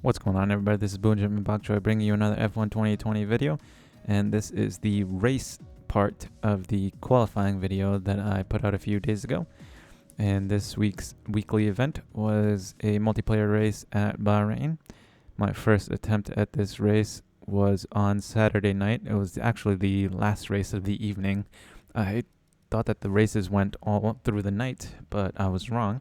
What's going on, everybody? This is Boonjim Bakchoy bringing you another F1 2020 video, and this is the race part of the qualifying video that I put out a few days ago. And this week's weekly event was a multiplayer race at Bahrain. My first attempt at this race was on Saturday night. It was actually the last race of the evening. I thought that the races went all through the night, but I was wrong.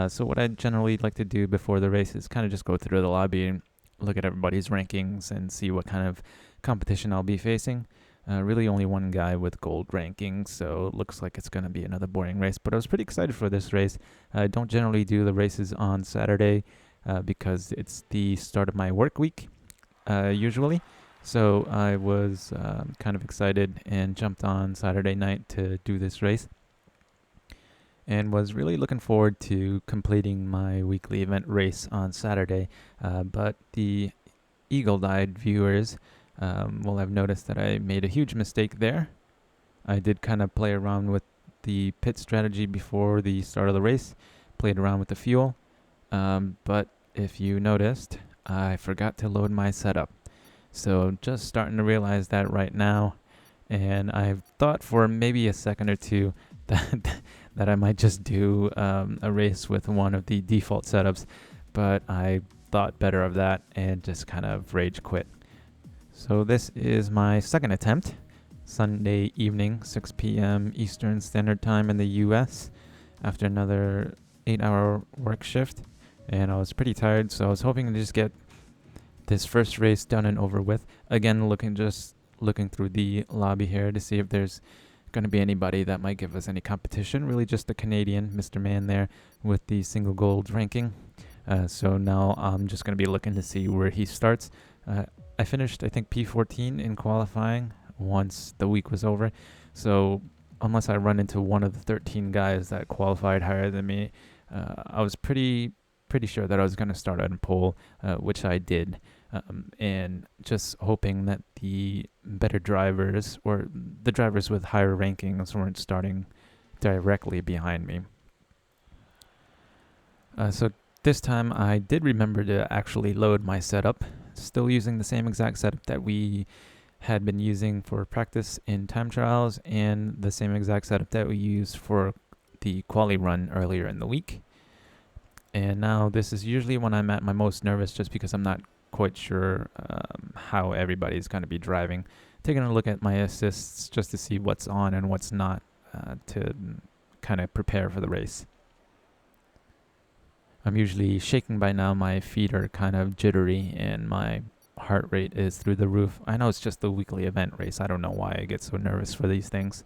So what I generally like to do before the race is kind of just go through the lobby and look at everybody's rankings and see what kind of competition I'll be facing. Really only one guy with gold rankings, so it looks like it's going to be another boring race. But I was pretty excited for this race. I don't generally do the races on Saturday because it's the start of my work week, usually. So I was kind of excited and jumped on Saturday night to do this race, and was really looking forward to completing my weekly event race on Saturday. But the eagle-eyed viewers will have noticed that I made a huge mistake there. I did kind of play around with the pit strategy before the start of the race, played around with the fuel, but if you noticed, I forgot to load my setup. So just starting to realize that right now, and I've thought for maybe a second or two that I might just do a race with one of the default setups, but I thought better of that and just kind of rage quit. So this is my second attempt, Sunday evening, 6 p.m. Eastern Standard Time in the US, after another 8-hour work shift, and I was pretty tired, so I was hoping to just get this first race done and over with. Again, looking through the lobby here to see if there's going to be anybody that might give us any competition. Really just the Canadian, Mr. Man there with the single gold ranking. So now I'm just going to be looking to see where he starts. I finished, I think, P14 in qualifying once the week was over. So unless I run into one of the 13 guys that qualified higher than me, I was pretty sure that I was going to start on pole, which I did. And just hoping that the better drivers or the drivers with higher rankings weren't starting directly behind me. So this time I did remember to actually load my setup, still using the same exact setup that we had been using for practice in time trials and the same exact setup that we used for the quali run earlier in the week. And now this is usually when I'm at my most nervous, just because I'm not quite sure how everybody's going to be driving. Taking a look at my assists just to see what's on and what's not, to kind of prepare for the race. I'm usually shaking by now. My feet are kind of jittery and my heart rate is through the roof. I know it's just the weekly event race. I don't know why I get so nervous for these things.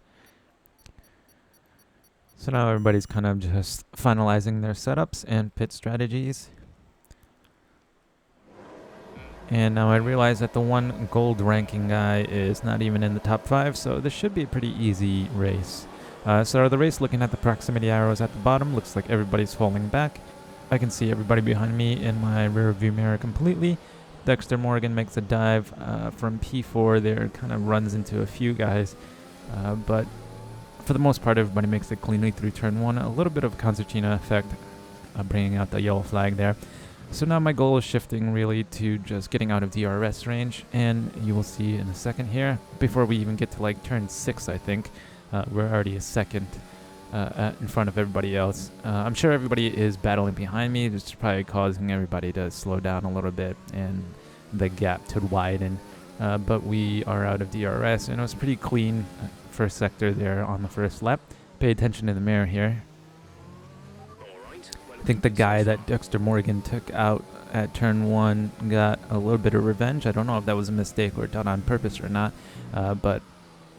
So now everybody's kind of just finalizing their setups and pit strategies. And now I realize that the one gold ranking guy is not even in the top 5, so this should be a pretty easy race. So the race, looking at the proximity arrows at the bottom, looks like everybody's falling back. I can see everybody behind me in my rear view mirror completely. Dexter Morgan makes a dive from P4 there, kind of runs into a few guys, but for the most part everybody makes it cleanly through turn 1. A little bit of concertina effect, bringing out the yellow flag there. So now my goal is shifting really to just getting out of DRS range, and you will see in a second here, before we even get to like turn 6, I think, we're already a second in front of everybody else. I'm sure everybody is battling behind me. This is probably causing everybody to slow down a little bit and the gap to widen, but we are out of DRS, and it was pretty clean first sector there on the first lap. Pay attention to the mirror here. I think the guy that Dexter Morgan took out at turn 1 got a little bit of revenge. I don't know if that was a mistake or done on purpose or not, but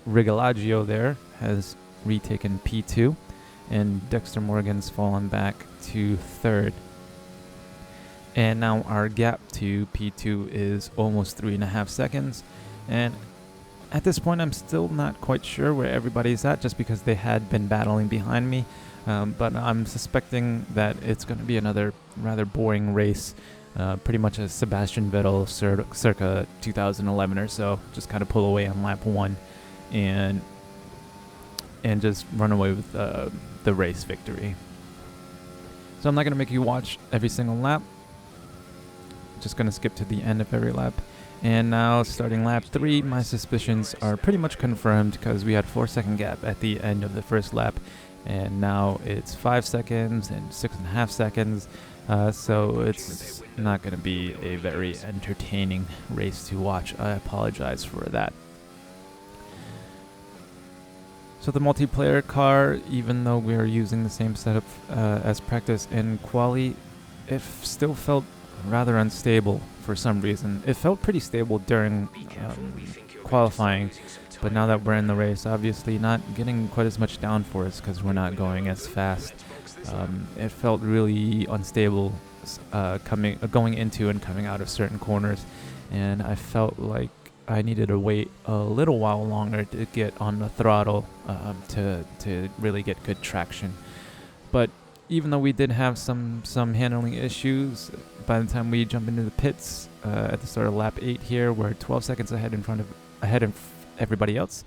Rigalaggio there has retaken P2, and Dexter Morgan's fallen back to 3rd. And now our gap to P2 is almost 3.5 seconds, and at this point I'm still not quite sure where everybody's at, just because they had been battling behind me. But I'm suspecting that it's going to be another rather boring race, pretty much a Sebastian Vettel circa 2011 or so. Just kind of pull away on lap 1 and just run away with the race victory. So I'm not going to make you watch every single lap, just going to skip to the end of every lap. And now starting lap 3, my suspicions are pretty much confirmed because we had 4-second gap at the end of the first lap. And now it's 5 seconds and 6.5 seconds. So it's not going to be a very entertaining race to watch. I apologize for that. So the multiplayer car, even though we are using the same setup as practice and quali, it still felt rather unstable for some reason. It felt pretty stable during qualifying, but now that we're in the race, obviously not getting quite as much downforce because we're not going as fast. It felt really unstable going into and coming out of certain corners, and I felt like I needed to wait a little while longer to get on the throttle to really get good traction. But even though we did have some handling issues, by the time we jump into the pits at the start of lap 8 here, we're 12 seconds ahead of everybody else.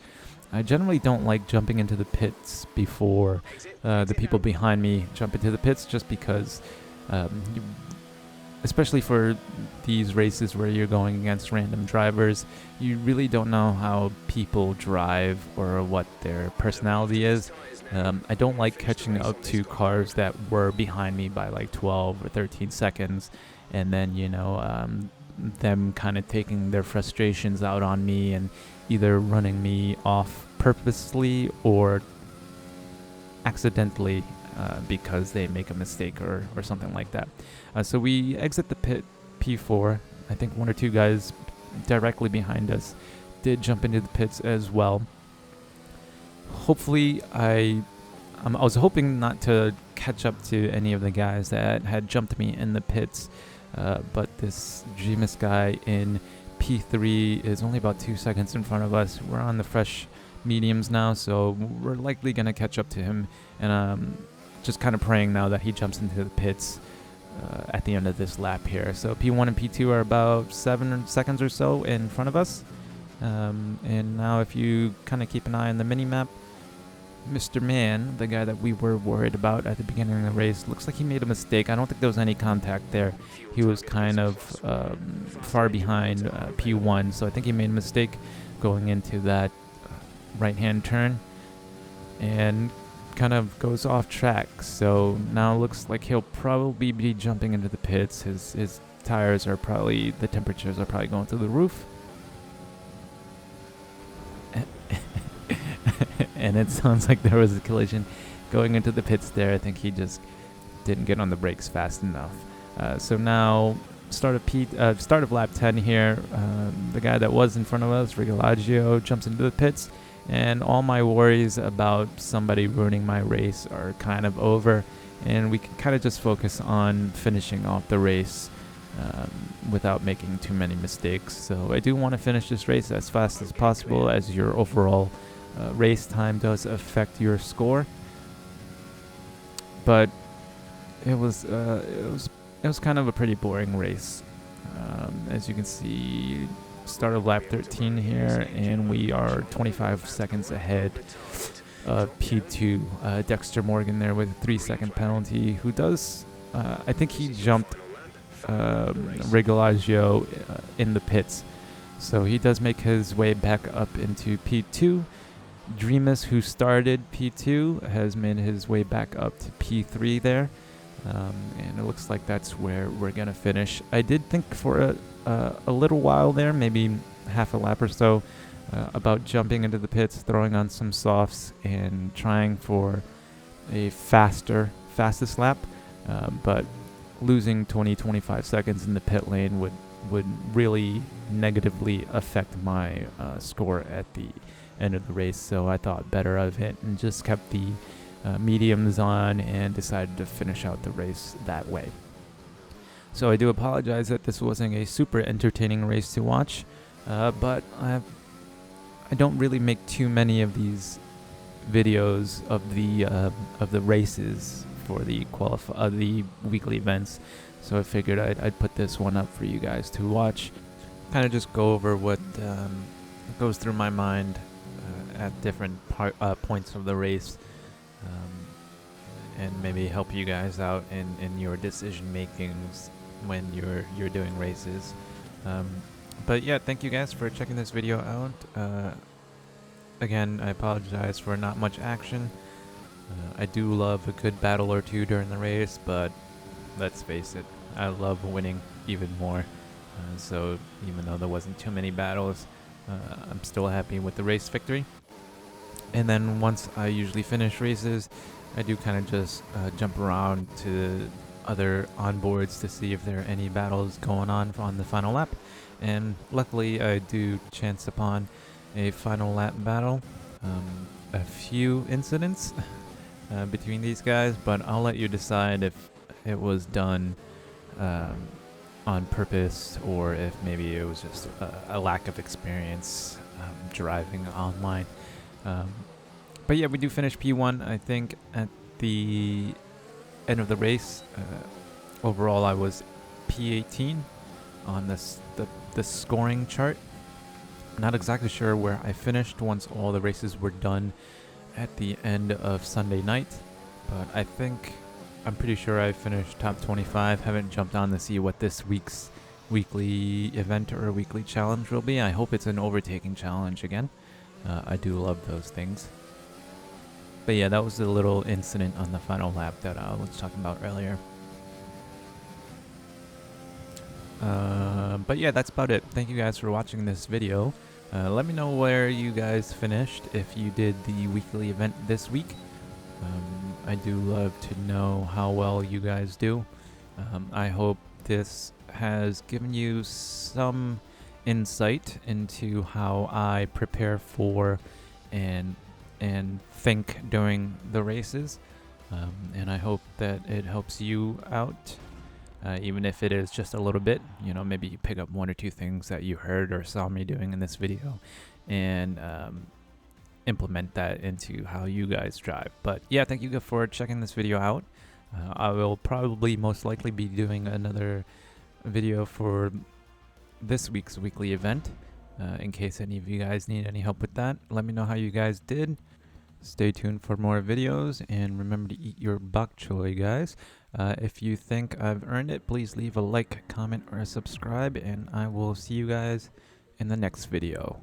I generally don't like jumping into the pits before the people behind me jump into the pits, just because, especially for these races where you're going against random drivers, you really don't know how people drive or what their personality is. I don't like catching up to cars that were behind me by like 12 or 13 seconds, and then, them kind of taking their frustrations out on me and either running me off purposely or accidentally because they make a mistake or something like that. So we exit the pit P4. I think one or two guys directly behind us did jump into the pits as well. Hopefully, I was hoping not to catch up to any of the guys that had jumped me in the pits, but this Gmus guy in P3 is only about 2 seconds in front of us. We're on the fresh mediums now, so we're likely going to catch up to him, and just kind of praying now that he jumps into the pits at the end of this lap here. So P1 and P2 are about 7 seconds or so in front of us, and now if you kind of keep an eye on the mini-map, Mr. Man, the guy that we were worried about at the beginning of the race, looks like he made a mistake. I don't think there was any contact there. He was kind of far behind P1, so I think he made a mistake going into that right-hand turn and kind of goes off track. So now it looks like he'll probably be jumping into the pits. His tires are probably, the temperatures are probably going through the roof. And it sounds like there was a collision going into the pits there. I think he just didn't get on the brakes fast enough. So now, start of lap 10 here. The guy that was in front of us, Rigolagio, jumps into the pits, and all my worries about somebody ruining my race are kind of over, and we can kind of just focus on finishing off the race without making too many mistakes. So I do want to finish this race as fast as possible, as your overall race time does affect your score. But it was kind of a pretty boring race. As you can see, start of lap 13 here, and we are 25 seconds ahead of P2. Dexter Morgan there with a 3-second penalty, who does, I think he jumped Rigolagio in the pits. So he does make his way back up into P2. Dreamus, who started P2, has made his way back up to P3 there. And it looks like that's where we're going to finish. I did think for a little while there, maybe half a lap or so, about jumping into the pits, throwing on some softs, and trying for a fastest lap. But losing 20-25 seconds in the pit lane would really negatively affect my score at the end of the race. So I thought better of it and just kept the mediums on and decided to finish out the race that way. So I do apologize that this wasn't a super entertaining race to watch, but I don't really make too many of these videos of the races for the weekly events, so I figured I'd put this one up for you guys to watch, kind of just go over what goes through my mind at different points of the race, and maybe help you guys out in your decision makings when you're doing races. But yeah, thank you guys for checking this video out. Again, I apologize for not much action. I do love a good battle or two during the race, but let's face it, I love winning even more. So even though there wasn't too many battles, I'm still happy with the race victory. And then once I usually finish races, I do kind of just jump around to other onboards to see if there are any battles going on the final lap. And luckily I do chance upon a final lap battle. A few incidents between these guys, but I'll let you decide if it was done on purpose or if maybe it was just a lack of experience driving online. But yeah, we do finish P1, I think, at the end of the race. Overall, I was P18 on the scoring chart. Not exactly sure where I finished once all the races were done at the end of Sunday night, but I'm pretty sure I finished top 25. Haven't jumped on to see what this week's weekly event or weekly challenge will be. I hope it's an overtaking challenge again. I do love those things. But yeah, that was a little incident on the final lap that I was talking about earlier. But yeah, that's about it. Thank you guys for watching this video. Let me know where you guys finished if you did the weekly event this week. I do love to know how well you guys do. I hope this has given you some insight into how I prepare for and think during the races. And I hope that it helps you out. Even if it is just a little bit, maybe you pick up one or two things that you heard or saw me doing in this video and implement that into how you guys drive. But yeah, thank you for checking this video out. I will probably most likely be doing another video for this week's weekly event. In case any of you guys need any help with that, let me know how you guys did. Stay tuned for more videos, and remember to eat your bok choy, guys. If you think I've earned it, please leave a like, comment, or a subscribe, and I will see you guys in the next video.